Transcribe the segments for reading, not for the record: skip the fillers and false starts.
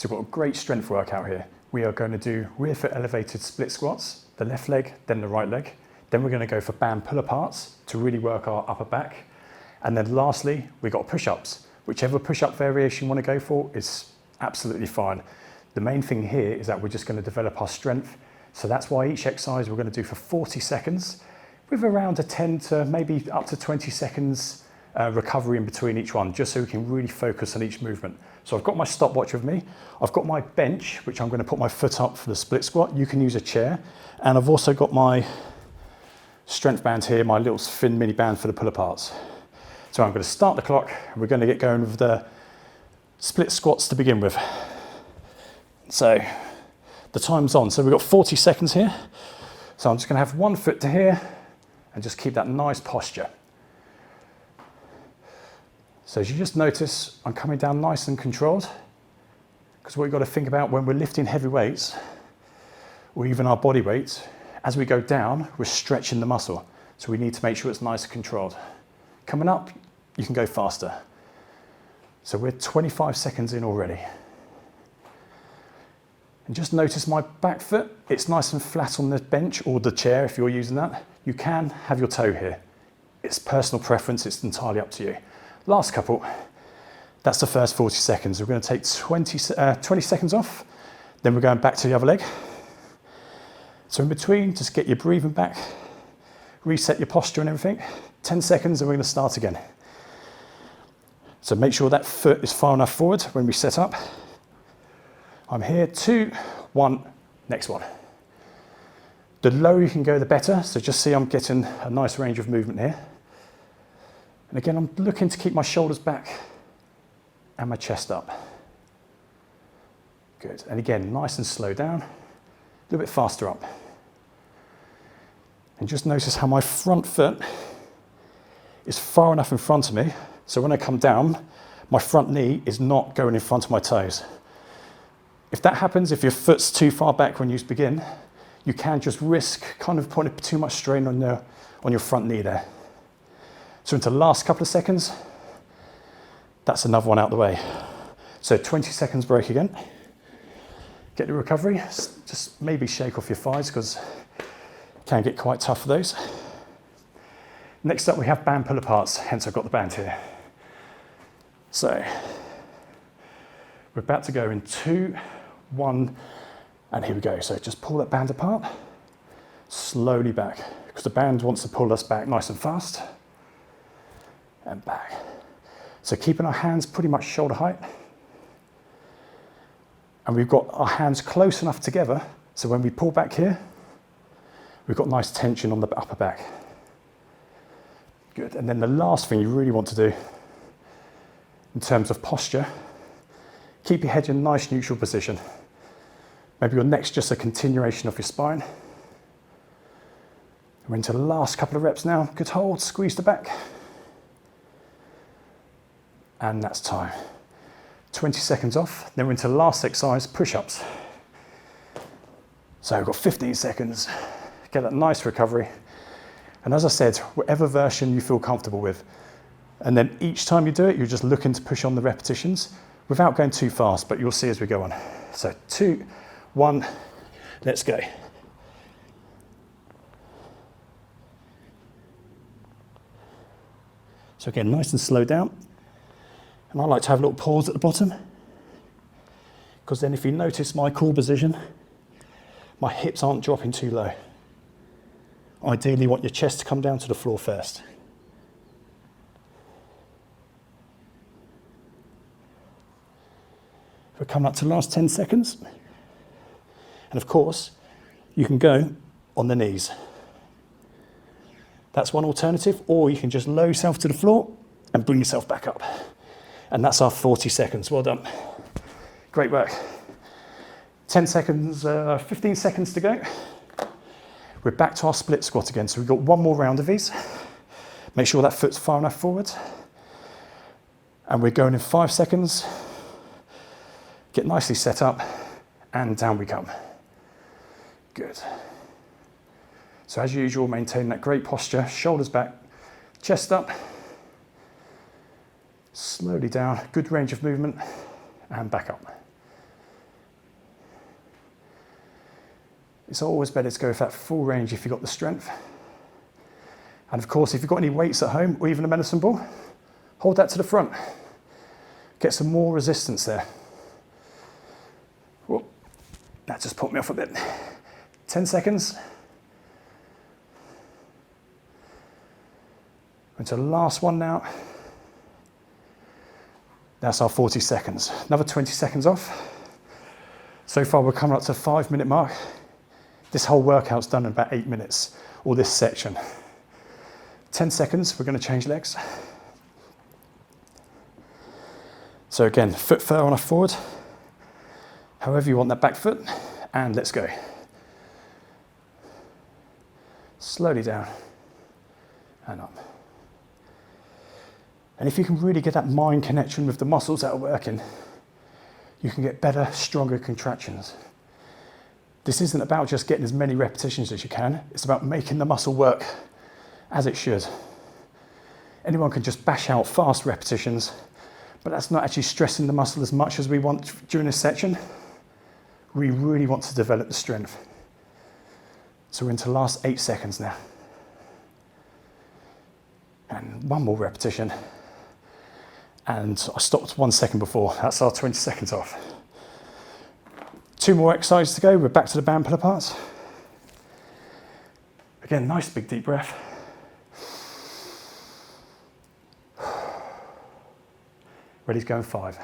So we've got a great strength workout here. We are going to do rear foot elevated split squats, the left leg, then the right leg. Then we're going to go for band pull aparts to really work our upper back. And then lastly, we've got push-ups. Whichever push-up variation you want to go for is absolutely fine. The main thing here is that we're just going to develop our strength. So that's why each exercise we're going to do for 40 seconds with around a 10 to maybe up to 20 seconds recovery in between each one, just so we can really focus on each movement. So I've got my stopwatch with me. I've got my bench, which I'm going to put my foot up for the split squat. You can use a chair. And I've also got my strength band here, my little thin mini band for the pull aparts. So I'm going to start the clock. And we're going to get going with the split squats to begin with. So the time's on. So we've got 40 seconds here. So I'm just going to have one foot to here and just keep that nice posture. So as you just notice, I'm coming down nice and controlled, because what you've got to think about when we're lifting heavy weights, or even our body weights, as we go down, we're stretching the muscle. So we need to make sure it's nice and controlled. Coming up, you can go faster. So we're 25 seconds in already. And just notice my back foot, it's nice and flat on the bench or the chair if you're using that. You can have your toe here. It's personal preference, it's entirely up to you. Last couple, that's the first 40 seconds. We're going to take 20 seconds off, then we're going back to the other leg. So in between, just get your breathing back, reset your posture and everything. 10 seconds and we're going to start again. So make sure that foot is far enough forward when we set up. I'm here, 2, 1, next one. The lower you can go, the better. So just see I'm getting a nice range of movement here. And again, I'm looking to keep my shoulders back and my chest up. Good. And again, nice and slow down, a little bit faster up. And just notice how my front foot is far enough in front of me. So when I come down, my front knee is not going in front of my toes. If that happens, if your foot's too far back when you begin, you can just risk kind of putting too much strain on your front knee there. So into the last couple of seconds, that's another one out the way. So 20 seconds break again. Get the recovery, just maybe shake off your thighs because it can get quite tough for those. Next up we have band pull aparts, hence I've got the band here. So we're about to go in 2, 1, and here we go. So just pull that band apart, slowly back, because the band wants to pull us back nice and fast. And back. So keeping our hands pretty much shoulder height. And we've got our hands close enough together, so when we pull back here, we've got nice tension on the upper back. Good. And then the last thing you really want to do in terms of posture, keep your head in a nice neutral position. Maybe your neck's just a continuation of your spine. We're into the last couple of reps now. Good hold, squeeze the back. And that's time. 20 seconds off, then we're into the last exercise, push-ups. So we've got 15 seconds, get that nice recovery. And as I said, whatever version you feel comfortable with. And then each time you do it, you're just looking to push on the repetitions without going too fast, but you'll see as we go on. So 2, 1, let's go. So again, nice and slow down. And I like to have a little pause at the bottom, because then if you notice my core position, my hips aren't dropping too low. Ideally, you want your chest to come down to the floor first. We're coming up to the last 10 seconds. And of course, you can go on the knees. That's one alternative, or you can just lower yourself to the floor and bring yourself back up. And that's our 40 seconds. Well done. Great work. 10 seconds, 15 seconds to go. We're back to our split squat again. So we've got one more round of these. Make sure that foot's far enough forward. And we're going in 5 seconds. Get nicely set up and down we come. Good. So as usual, maintain that great posture, shoulders back, chest up, slowly down, good range of movement, and back up. It's always better to go with that full range if you've got the strength. And of course, if you've got any weights at home or even a medicine ball, hold that to the front. Get some more resistance there. Whoop. That just put me off a bit. 10 seconds. Into the last one now. That's our 40 seconds. Another 20 seconds off. So far we're coming up to the 5-minute mark. This whole workout's done in about 8 minutes, or this section. 10 seconds, we're going to change legs. So again, foot first on a forward. However you want that back foot, and let's go. Slowly down and up. And if you can really get that mind connection with the muscles that are working, you can get better, stronger contractions. This isn't about just getting as many repetitions as you can, it's about making the muscle work as it should. Anyone can just bash out fast repetitions, but that's not actually stressing the muscle as much as we want during this section. We really want to develop the strength. So we're into the last 8 seconds now. And one more repetition. And I stopped 1 second before. That's our 20 seconds off. 2 more exercises to go. We're back to the band pull aparts. Again, nice big deep breath. Ready to go in 5.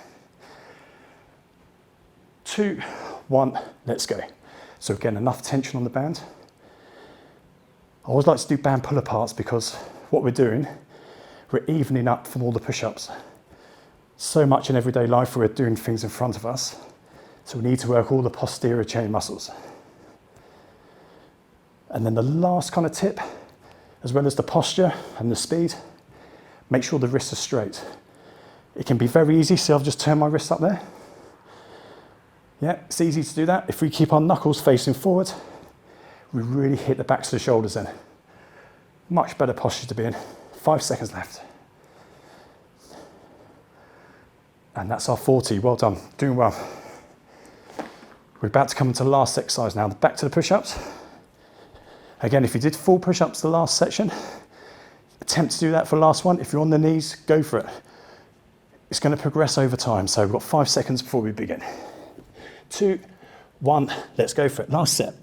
2, 1, let's go. So again, enough tension on the band. I always like to do band pull aparts because what we're doing, we're evening up from all the push-ups. So much in everyday life we're doing things in front of us, so we need to work all the posterior chain muscles. And then the last kind of tip, as well as the posture and the speed, make sure the wrists are straight. It can be very easy, so I've just turned my wrists up there. Yeah, it's easy to do that. If we keep our knuckles facing forward, we really hit the backs of the shoulders then. Much better posture to be in. 5 seconds left. And that's our 40, well done, doing well. We're about to come into the last exercise now, back to the push-ups. Again, if you did full push-ups the last section, attempt to do that for the last one. If you're on the knees, go for it. It's going to progress over time, so we've got 5 seconds before we begin. 2, 1, let's go for it. Last set.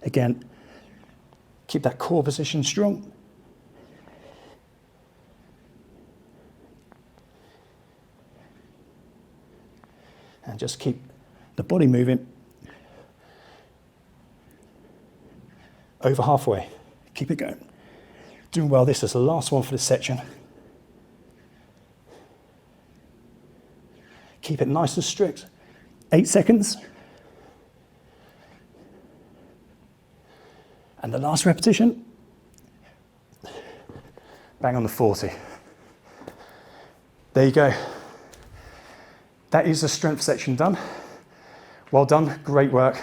Again, keep that core position strong. And just keep the body moving. Over halfway. Keep it going. Doing well. This is the last one for this section. Keep it nice and strict. 8 seconds. And the last repetition. Bang on the 40. There you go. That is the strength section done. Well done, great work.